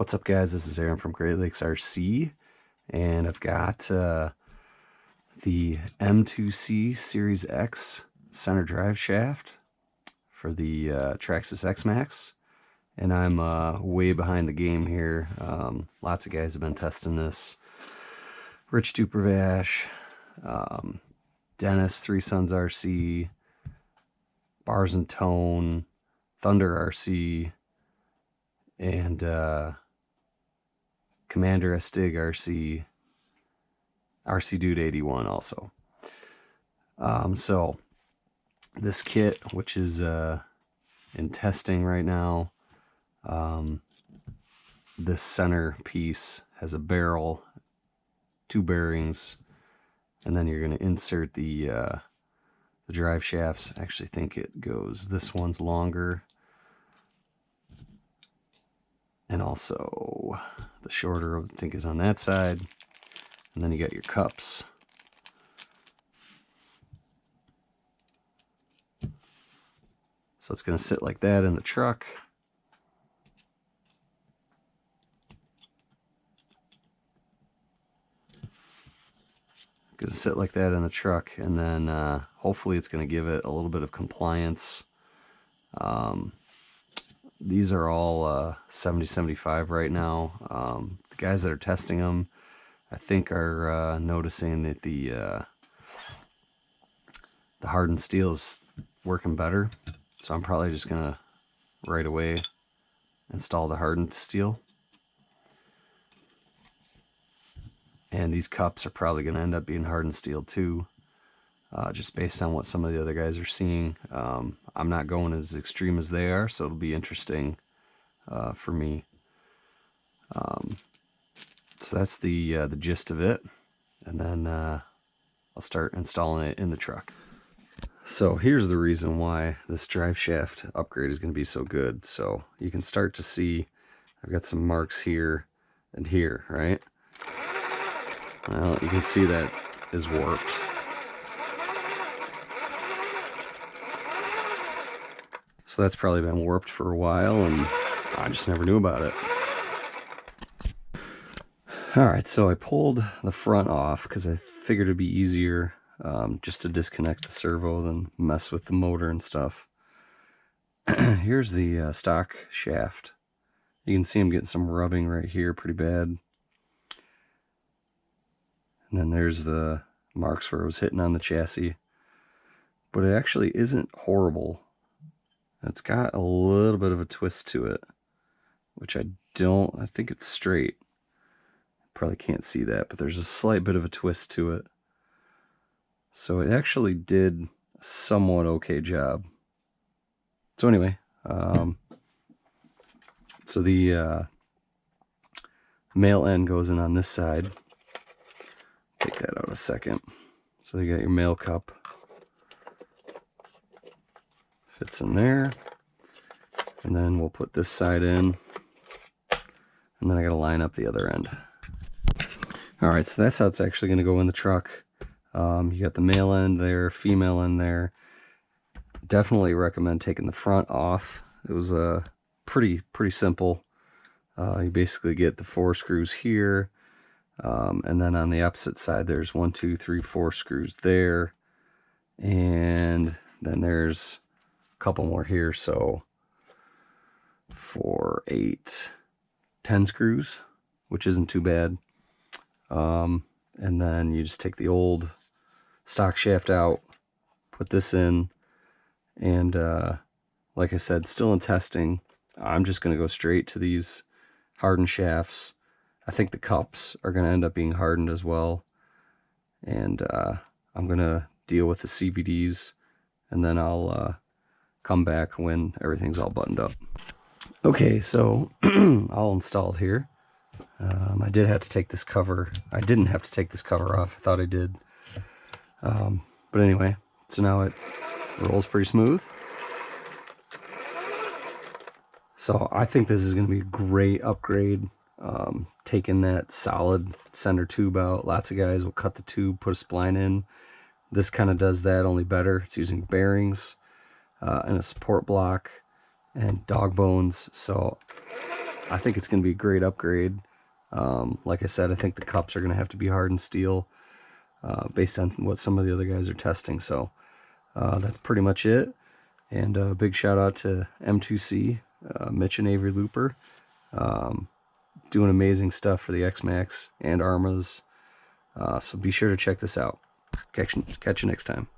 What's up, guys? This is Aaron from Great Lakes RC, and I've got the M2C Series X center drive shaft for the Traxxas Xmaxx, and I'm way behind the game here. Lots of guys have been testing this. Rich Dupervash, Dennis, Three Sons RC, Bars and Tone, Thunder RC, and Commander Stig RC, RC Dude 81 also. So this kit, which is in testing right now, this center piece has a barrel, 2 bearings, and then you're going to insert the drive shafts. I actually think it goes, this one's longer, and also the shorter, I think, is on that side. And then you got your cups. So it's going to sit like that in the truck. Going to sit like that in the truck, and then hopefully it's going to give it a little bit of compliance. These are all 70-75 right now. The guys that are testing them, I think, are noticing that the hardened steel is working better. So I'm probably just gonna right away install the hardened steel. And these cups are probably gonna end up being hardened steel too, just based on what some of the other guys are seeing. I'm not going as extreme as they are, so it'll be interesting for me. So that's the gist of it, and then I'll start installing it in the truck. So here's the reason why this drive shaft upgrade is going to be so good. So you can start to see I've got some marks here and here, right? Well, you can see that is warped. So that's probably been warped for a while, and I just never knew about it. Alright, so I pulled the front off because I figured it'd be easier just to disconnect the servo than mess with the motor and stuff. Here's the stock shaft. You can see I'm getting some rubbing right here pretty bad. And then there's the marks where it was hitting on the chassis. But it actually isn't horrible. It's got a little bit of a twist to it, which I think it's straight. Probably can't see that, but there's a slight bit of a twist to it. So it actually did a somewhat okay job. So anyway, so the male end goes in on this side. Take that out a second. So you got your male cup. Fits in there, and then we'll put this side in, and then I gotta line up the other end. Alright, so that's how it's actually going to go in the truck. You got the male end there, female end there. Definitely recommend taking the front off. It was pretty simple. You basically get the 4 screws here, and then on the opposite side there's 1, 2, 3, 4 screws there, and then there's couple more here, so 4, 8, 10 screws, which isn't too bad. And then you just take the old stock shaft out, put this in, and like I said, still in testing. I'm just going to go straight to these hardened shafts. I think the cups are going to end up being hardened as well, and I'm going to deal with the CVDs, and then I'll come back when everything's all buttoned up. Okay, so all installed here. I did have to take this cover. I didn't have to take this cover off. I thought I did. But anyway, so now it rolls pretty smooth. So I think this is going to be a great upgrade. Taking that solid center tube out. Lots of guys will cut the tube, put a spline in. This kind of does that, only better. It's using bearings and a support block and dog bones. So I think it's going to be a great upgrade. Like I said, I think the cups are going to have to be hardened steel based on what some of the other guys are testing. So that's pretty much it. And a big shout out to M2C, Mitch and Avery Looper, doing amazing stuff for the Xmaxx and Armas. So be sure to check this out. Catch you next time.